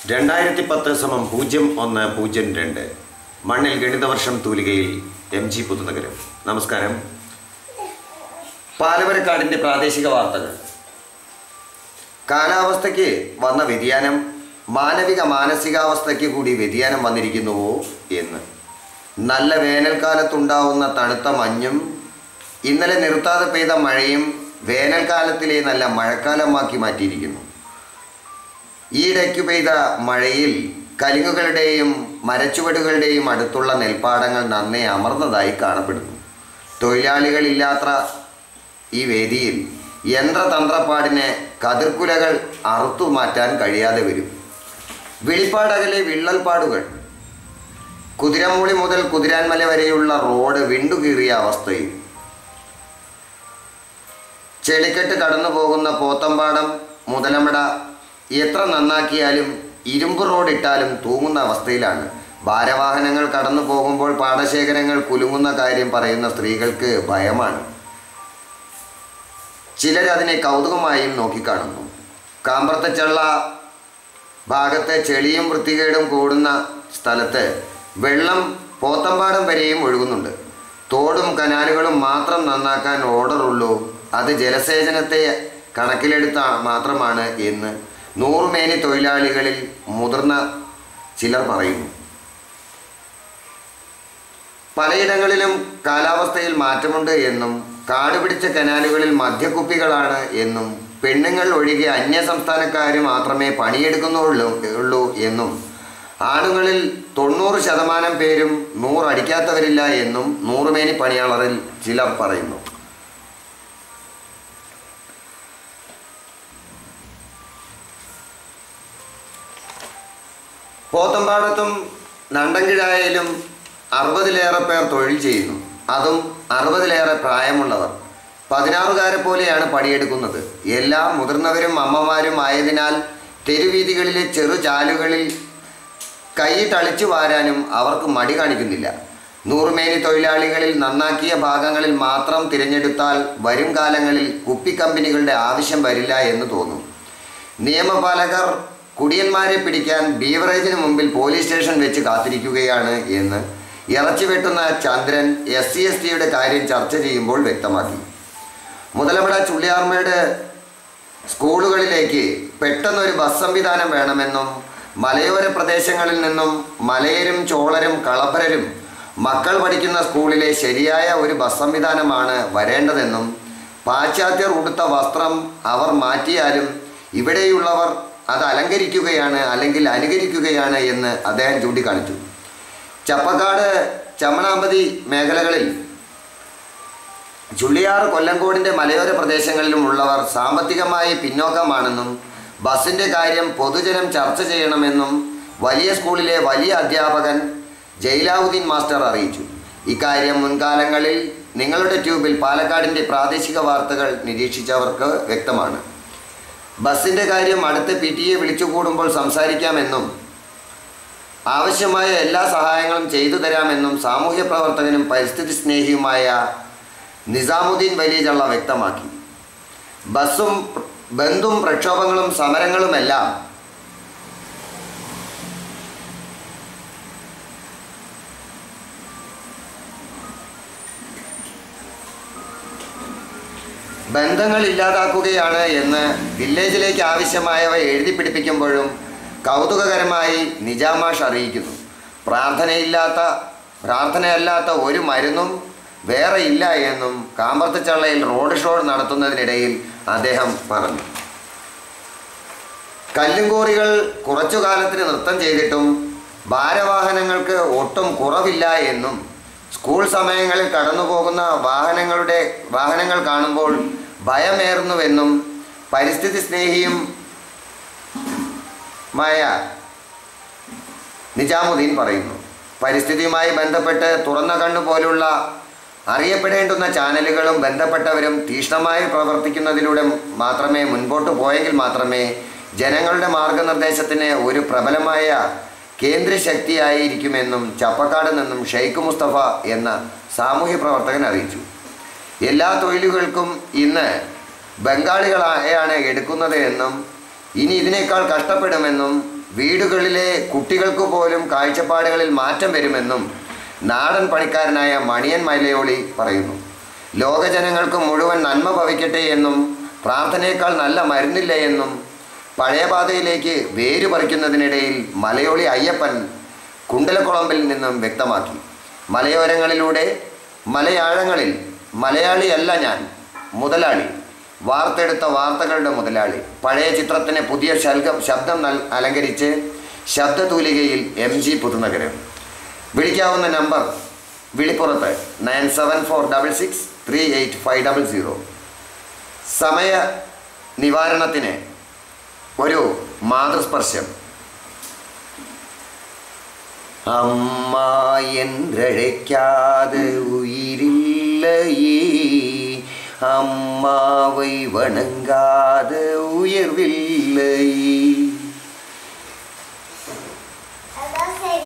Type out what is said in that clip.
2010 = 0102 മണ്ണിൽ ഗണിതവർഷം തൂലികയിൽ MG പുതുനഗരം. നമസ്കാരം. പാലവരക്കാടിൻ്റെ പ്രാദേശിക വാർത്തകൾ. കാലാവസ്ഥയ്ക്ക് വന്ന വ്യതിയാനം മാനസികാവസ്ഥയ്ക്ക് കൂടി വ്യതിയാനം വന്നിരിക്കുന്നുവോ എന്ന്. നല്ല വേനൽക്കാലത്തുണ്ടാവുന്ന തണുത്ത മഞ്ഞും ഇന്നലെ നിർത്താതെ പെയ്ത മഴയും വേനൽക്കാലത്തിലെ നല്ല മഴക്കാലമാക്കി മാറ്റിയിരിക്കുന്നു. ഈയിടയ്ക്കു പെയ്ത മഴയിൽ കലിങ്ങുകളുടെയും മരച്ചുവടുകളുടെയും അടുത്തുള്ള നെൽപ്പാടങ്ങൾ നന്നേ അമർന്നതായി കാണപ്പെടുന്നു. തൊഴിലാളികളില്ലാത്ത ഈ വേദിയിൽ യന്ത്രതന്ത്രപ്പാടിന് കതിർക്കുലകൾ അറുത്തുമാറ്റാൻ കഴിയാതെ വരും. വിളിപ്പാടകലെ വിള്ളൽപ്പാടുകൾ. കുതിരമൂളി മുതൽ കുതിരാൻമല വരെയുള്ള റോഡ് വിണ്ടുകീറിയ അവസ്ഥയിൽ. ചെളിക്കെട്ട് കടന്നു പോകുന്ന പോത്തമ്പാടം മുതലമട എത്ര നന്നാക്കിയാലും ഇരുമ്പ് റോഡ് ഇട്ടാലും തൂങ്ങുന്ന അവസ്ഥയിലാണ്. ഭാരവാഹനങ്ങൾ കടന്നു പോകുമ്പോൾ പാടശേഖരങ്ങൾ കുലുങ്ങുന്ന കാര്യം പറയുന്ന സ്ത്രീകൾക്ക് ഭയമാണ്. ചിലരതിനെ കൗതുകമായും നോക്കിക്കാണുന്നു. കാമ്പ്രത്തച്ചള്ള ഭാഗത്ത് ചെളിയും വൃത്തികേടും കൂടുന്ന സ്ഥലത്ത് വെള്ളം പോത്തമ്പാടം വരെയും ഒഴുകുന്നുണ്ട്. തോടും കനാലുകളും മാത്രം നന്നാക്കാൻ ഓർഡറുള്ളൂ. അത് ജലസേചനത്തെ കണക്കിലെടുത്ത മാത്രമാണ് എന്ന് നൂറുമേനി തൊഴിലാളികളിൽ മുതിർന്ന ചിലർ പറയുന്നു. പലയിടങ്ങളിലും കാലാവസ്ഥയിൽ മാറ്റമുണ്ട് എന്നും കാടുപിടിച്ച കനാലുകളിൽ മദ്യക്കുപ്പികളാണ് എന്നും പെണ്ണുങ്ങൾ ഒഴികെ അന്യസംസ്ഥാനക്കാർ മാത്രമേ പണിയെടുക്കുന്നുള്ളൂ എന്നും ആണുങ്ങളിൽ 90% പേരും 100 അടിക്കാത്തവരില്ല എന്നും നൂറുമേനി പണിയാളറിൽ ചിലർ പറയുന്നു. പോത്തമ്പാടത്തും നണ്ടൻകിഴായാലും 60-ലേറെ പേർ തൊഴിൽ ചെയ്യുന്നു. അതും 60-ലേറെ പ്രായമുള്ളവർ. 16-കാരെ പോലെയാണ് പണിയെടുക്കുന്നത്. എല്ലാ മുതിർന്നവരും അമ്മമാരും ആയതിനാൽ തെരുവീതികളിലെ ചെറു ചാലുകളിൽ കൈ തളിച്ചു വാരാനും അവർക്ക് മടി കാണിക്കുന്നില്ല. നൂറുമേനി തൊഴിലാളികളിൽ നന്നാക്കിയ ഭാഗങ്ങളിൽ മാത്രം തിരഞ്ഞെടുത്താൽ വരും കാലങ്ങളിൽ കുപ്പിക്കമ്പനികളുടെ ആവശ്യം വരില്ല എന്ന് തോന്നും. നിയമപാലകർ കുടിയന്മാരെ പിടിക്കാൻ ബീവറേജിന് മുമ്പിൽ പോലീസ് സ്റ്റേഷൻ വെച്ച് കാത്തിരിക്കുകയാണ് എന്ന് ഇറച്ചി വെട്ടുന്ന ചന്ദ്രൻ SC/STയുടെ കാര്യം ചർച്ച ചെയ്യുമ്പോൾ വ്യക്തമാക്കി. മുതലമട ചുള്ളിയാർമയുടെ സ്കൂളുകളിലേക്ക് പെട്ടെന്നൊരു ബസ് സംവിധാനം വേണമെന്നും മലയോര പ്രദേശങ്ങളിൽ നിന്നും മലയരും ചോളരും കളഭരരും മക്കൾ പഠിക്കുന്ന സ്കൂളിലെ ശരിയായ ഒരു ബസ് സംവിധാനമാണ് വരേണ്ടതെന്നും പാശ്ചാത്യർ ഉടുത്ത വസ്ത്രം അവർ മാറ്റിയാലും ഇവിടെയുള്ളവർ അത് അലങ്കരിക്കുകയാണ് അല്ലെങ്കിൽ അനുകരിക്കുകയാണ് എന്ന് അദ്ദേഹം ചൂണ്ടിക്കാണിച്ചു. ചപ്പക്കാട് ചമ്മണാമ്പതി മേഖലകളിൽ ചുള്ളിയാർ കൊല്ലങ്കോടിൻ്റെ മലയോര പ്രദേശങ്ങളിലും ഉള്ളവർ സാമ്പത്തികമായി പിന്നോക്കമാണെന്നും ബസ്സിൻ്റെ കാര്യം പൊതുജനം ചർച്ച ചെയ്യണമെന്നും വലിയ സ്കൂളിലെ വലിയ അധ്യാപകൻ ജയിലാവുദ്ദീൻ മാസ്റ്റർ അറിയിച്ചു. ഇക്കാര്യം മുൻകാലങ്ങളിൽ നിങ്ങളുടെ ട്യൂബിൽ പാലക്കാടിൻ്റെ പ്രാദേശിക വാർത്തകൾ നിരീക്ഷിച്ചവർക്ക് വ്യക്തമാണ്. ബസ്സിൻ്റെ കാര്യം അടുത്ത PTA വിളിച്ചുകൂടുമ്പോൾ സംസാരിക്കാമെന്നും ആവശ്യമായ എല്ലാ സഹായങ്ങളും ചെയ്തു തരാമെന്നും സാമൂഹ്യ പ്രവർത്തകനും പരിസ്ഥിതി സ്നേഹിയുമായ നിസാമുദ്ദീൻ വലിയചള്ള വ്യക്തമാക്കി. ബന്ധും പ്രക്ഷോഭങ്ങളും സമരങ്ങളുമെല്ലാം ബന്ധങ്ങൾ ഇല്ലാതാക്കുകയാണ് എന്ന് വില്ലേജിലേക്ക് ആവശ്യമായവ എഴുതി പിടിപ്പിക്കുമ്പോഴും കൗതുകകരമായി നിജാമാഷ് അറിയിക്കുന്നു. പ്രാർത്ഥനയല്ലാത്ത ഒരു മരുന്നും വേറെ ഇല്ല എന്നും കാമ്പർത്തച്ചള്ളയിൽ റോഡ് ഷോ നടത്തുന്നതിനിടയിൽ അദ്ദേഹം പറഞ്ഞു. കല്ലുംകോറികൾ കുറച്ചു കാലത്തിന് നൃത്തം ചെയ്തിട്ടും ഭാരവാഹനങ്ങൾക്ക് ഒട്ടും കുറവില്ല എന്നും സ്കൂൾ സമയങ്ങളിൽ കടന്നുപോകുന്ന വാഹനങ്ങൾ കാണുമ്പോൾ ഭയമേറുന്നുവെന്നും പരിസ്ഥിതി സ്നേഹിയുമായ നിജാമുദ്ദീൻ പറയുന്നു. പരിസ്ഥിതിയുമായി ബന്ധപ്പെട്ട് തുറന്ന കണ്ണു പോലുള്ള അറിയപ്പെടേണ്ടുന്ന ചാനലുകളും ബന്ധപ്പെട്ടവരും തീക്ഷ്ണമായി പ്രവർത്തിക്കുന്നതിലൂടെ മാത്രമേ മുൻപോട്ട് പോയെങ്കിൽ മാത്രമേ ജനങ്ങളുടെ മാർഗനിർദ്ദേശത്തിന് ഒരു പ്രബലമായ കേന്ദ്രശക്തിയായിരിക്കുമെന്നും ചപ്പക്കാട് നിന്നും ഷെയ്ഖ് മുസ്തഫ എന്ന സാമൂഹ്യ പ്രവർത്തകൻ അറിയിച്ചു. എല്ലാ തൊഴിലുകൾക്കും ഇന്ന് ബംഗാളികളെയാണ് എടുക്കുന്നത് എന്നും ഇനി ഇതിനേക്കാൾ കഷ്ടപ്പെടുമെന്നും വീടുകളിലെ കുട്ടികൾക്ക് പോലും കാഴ്ചപ്പാടുകളിൽ മാറ്റം വരുമെന്നും നാടൻ പണിക്കാരനായ മണിയൻ മലയോളി പറയുന്നു. ലോകജനങ്ങൾക്ക് മുഴുവൻ നന്മ ഭവിക്കട്ടെ എന്നും പ്രാർത്ഥനയേക്കാൾ നല്ല മരുന്നില്ല എന്നും പഴയ പാതയിലേക്ക് വേര് പറിക്കുന്നതിനിടയിൽ മലയോളി അയ്യപ്പൻ കുണ്ടലക്കുളമ്പിൽ നിന്നും വ്യക്തമാക്കി. മലയോരങ്ങളിലൂടെ മലയാഴങ്ങളിൽ മലയാളിയല്ല ഞാൻ, മുതലാളി, വാർത്തെടുത്ത വാർത്തകളുടെ മുതലാളി. പഴയ ചിത്രത്തിന് പുതിയ ശബ്ദം അലങ്കരിച്ച് ശബ്ദതൂലികയിൽ MG പുതുനഗരം. വിളിക്കാവുന്ന നമ്പർ വിളിപ്പുറത്ത് 9746638500. സമയ നിവാരണത്തിന് ഒരു മാതൃസ്പർശം. അമ്മ என்றழைக்காது உயிரில்லையே, அம்மாவை வணங்காத உயர்வில்லையே.